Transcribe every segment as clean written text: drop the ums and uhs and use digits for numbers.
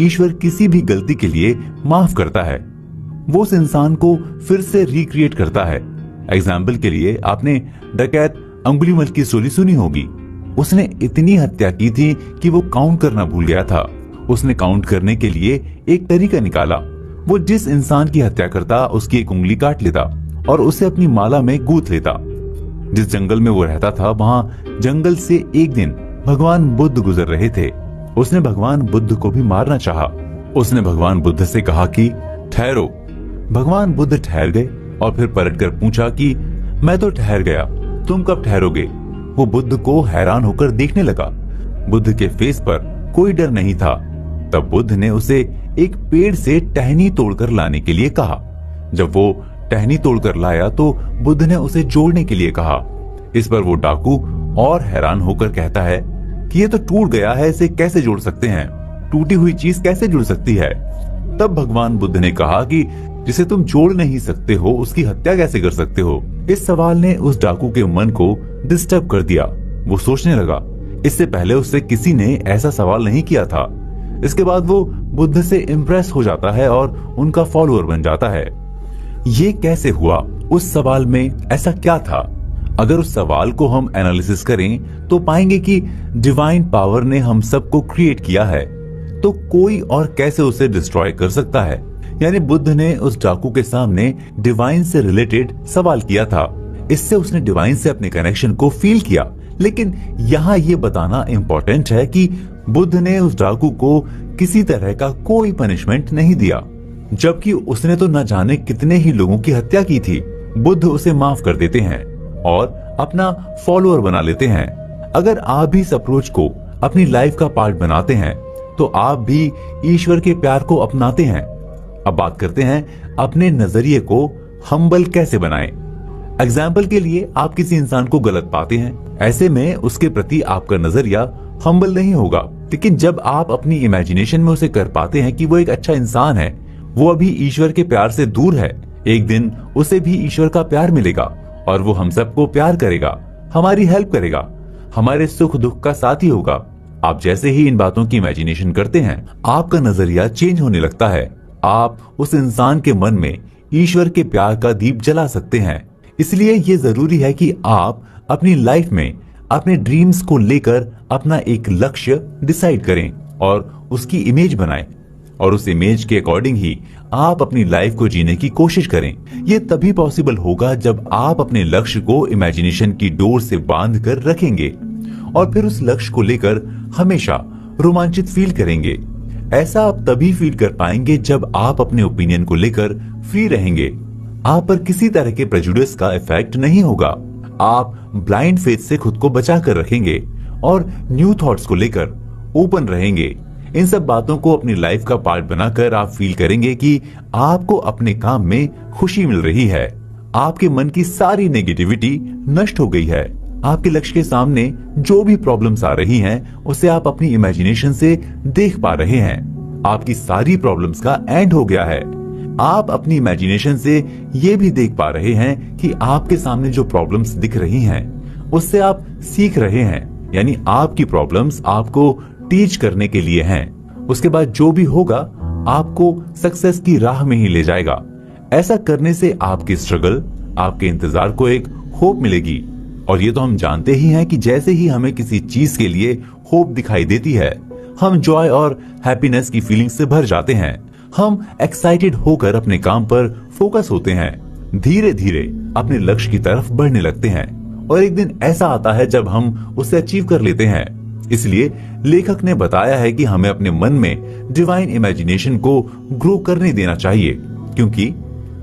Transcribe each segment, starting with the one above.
ईश्वर किसी भी गलती के लिए माफ करता है। वो उस इंसान को फिर से रिक्रिएट करता है। एग्जाम्पल के लिए आपने डकैत अंगुलीमल की स्टोरी सुनी होगी। उसने इतनी हत्या की थी कि वो काउंट करना भूल गया था। उसने काउंट करने के लिए एक तरीका निकाला। वो जिस इंसान की हत्या करता उसकी एक उंगली काट लेता और उसे अपनी माला में गूंथ लेता। जिस जंगल में वो रहता था वहां जंगल से एक दिन भगवान बुद्ध गुजर रहे थे। उसने भगवान बुद्ध को भी मारना चाहा। उसने भगवान बुद्ध से कहा कि ठहरो। भगवान बुद्ध ठहर गए और फिर पलटकर पूछा कि मैं तो ठहर गया, तुम कब ठहरोगे? वो बुद्ध को हैरान होकर देखने लगा। बुद्ध के फेस पर कोई डर नहीं था। तब बुद्ध ने उसे एक पेड़ से टहनी तोड़कर लाने के लिए कहा। जब वो टहनी तोड़कर लाया तो बुद्ध ने उसे जोड़ने के लिए कहा। इस पर वो डाकू और हैरान होकर कहता है कि ये तो टूट गया है, इसे कैसे जोड़ सकते हैं? टूटी हुई चीज कैसे जुड़ सकती है? तब भगवान बुद्ध ने कहा कि जिसे तुम जोड़ नहीं सकते हो उसकी हत्या कैसे कर सकते हो? इस सवाल ने उस डाकू के मन को डिस्टर्ब कर दिया। वो सोचने लगा, इससे पहले उससे किसी ने ऐसा सवाल नहीं किया था। इसके बाद वो बुद्ध से इम्प्रेस हो जाता है और उनका फॉलोअर बन जाता है। ये कैसे हुआ? उस सवाल में ऐसा क्या था? अगर उस सवाल को हम एनालिसिस करें तो पाएंगे कि डिवाइन पावर ने हम सबको क्रिएट किया है, तो कोई और कैसे उसे डिस्ट्रॉय कर सकता है? यानी बुद्ध ने उस डाकू के सामने डिवाइन से रिलेटेड सवाल किया था। इससे उसने डिवाइन से अपने कनेक्शन को फील किया। लेकिन यहाँ ये बताना इम्पोर्टेंट है कि बुद्ध ने उस डाकू को किसी तरह का कोई पनिशमेंट नहीं दिया, जबकि उसने तो न जाने कितने ही लोगों की हत्या की थी। बुद्ध उसे माफ कर देते हैं और अपना फॉलोअर बना लेते हैं। अगर आप भी इस अप्रोच को अपनी लाइफ का पार्ट बनाते हैं तो आप भी ईश्वर के प्यार को अपनाते हैं। अब बात करते हैं अपने नजरिए को हम्बल कैसे बनाएं। एग्जाम्पल के लिए आप किसी इंसान को गलत पाते हैं, ऐसे में उसके प्रति आपका नजरिया हम्बल नहीं होगा। लेकिन जब आप अपनी इमेजिनेशन में उसे कर पाते हैं कि वो एक अच्छा इंसान है, वो अभी ईश्वर के प्यार से दूर है, एक दिन उसे भी ईश्वर का प्यार मिलेगा और वो हम सबको प्यार करेगा, हमारी हेल्प करेगा, हमारे सुख दुख का साथी होगा। आप जैसे ही इन बातों की इमेजिनेशन करते हैं, आपका नजरिया चेंज होने लगता है। आप उस इंसान के मन में ईश्वर के प्यार का दीप जला सकते हैं। इसलिए ये जरूरी है कि आप अपनी लाइफ में अपने ड्रीम्स को लेकर अपना एक लक्ष्य डिसाइड करें और उसकी इमेज बनाएं और उस इमेज के अकॉर्डिंग ही आप अपनी लाइफ को जीने की कोशिश करें। ये तभी पॉसिबल होगा जब आप अपने लक्ष्य को इमेजिनेशन की डोर से बांध कर रखेंगे और फिर उस लक्ष्य को लेकर हमेशा रोमांचित फील करेंगे। ऐसा आप तभी फील कर पाएंगे जब आप अपने ओपिनियन को लेकर फ्री रहेंगे। आप पर किसी तरह के प्रेजुडिस का इफेक्ट नहीं होगा। आप ब्लाइंड फेथ से खुद को बचा कर रखेंगे और न्यू थॉट्स को लेकर ओपन रहेंगे। इन सब बातों को अपनी लाइफ का पार्ट बनाकर आप फील करेंगे कि आपको अपने काम में खुशी मिल रही है। आपके मन की सारी नेगेटिविटी नष्ट हो गई है। आपके लक्ष्य के सामने जो भी प्रॉब्लम्स आ रही हैं, उसे आप अपनी इमेजिनेशन से देख पा रहे हैं। आपकी सारी प्रॉब्लम्स का एंड हो गया है। आप अपनी इमेजिनेशन से ये भी देख पा रहे हैं कि आपके सामने जो प्रॉब्लम्स दिख रही हैं, उससे आप सीख रहे हैं। यानी आपकी प्रॉब्लम्स आपको टीच करने के लिए हैं। उसके बाद जो भी होगा आपको सक्सेस की राह में ही ले जाएगा। ऐसा करने से आपकी स्ट्रगल, आपके इंतजार को एक होप मिलेगी। और ये तो हम जानते ही हैं कि जैसे ही हमें किसी चीज के लिए होप दिखाई देती है, हम जॉय और हैप्पीनेस की फीलिंग से भर जाते हैं। हम एक्साइटेड होकर अपने काम पर फोकस होते हैं, धीरे धीरे अपने लक्ष्य की तरफ बढ़ने लगते हैं और एक दिन ऐसा आता है जब हम उसे अचीव कर लेते हैं। इसलिए लेखक ने बताया है कि हमें अपने मन में डिवाइन इमेजिनेशन को ग्रो करने देना चाहिए, क्योंकि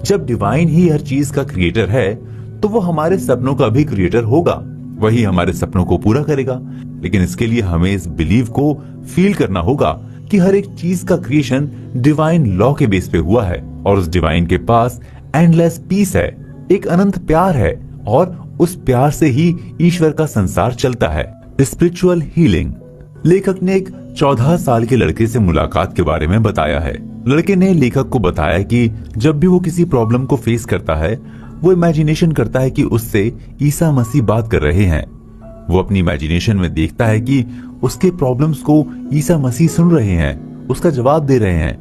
जब डिवाइन ही हर चीज का क्रिएटर है तो वो हमारे सपनों का भी क्रिएटर होगा। वही हमारे सपनों को पूरा करेगा। लेकिन इसके लिए हमें इस बिलीव को फील करना होगा कि हर एक चीज का क्रिएशन डिवाइन लॉ के बेस पे हुआ है और उस डिवाइन के पास एंडलेस पीस है, एक अनंत प्यार है और उस प्यार से ही ईश्वर का संसार चलता है। Spiritual healing. लेखक ने एक 14 साल के लड़के से मुलाकात के बारे में बताया है। लड़के ने लेखक को बताया कि जब भी वो किसी प्रॉब्लम को फेस करता है, वो इमेजिनेशन करता है कि उससे ईसा मसीह बात कर रहे हैं। वो अपनी इमेजिनेशन में देखता है कि उसके प्रॉब्लम्स को ईसा मसीह सुन रहे हैं उसका जवाब दे रहे हैं।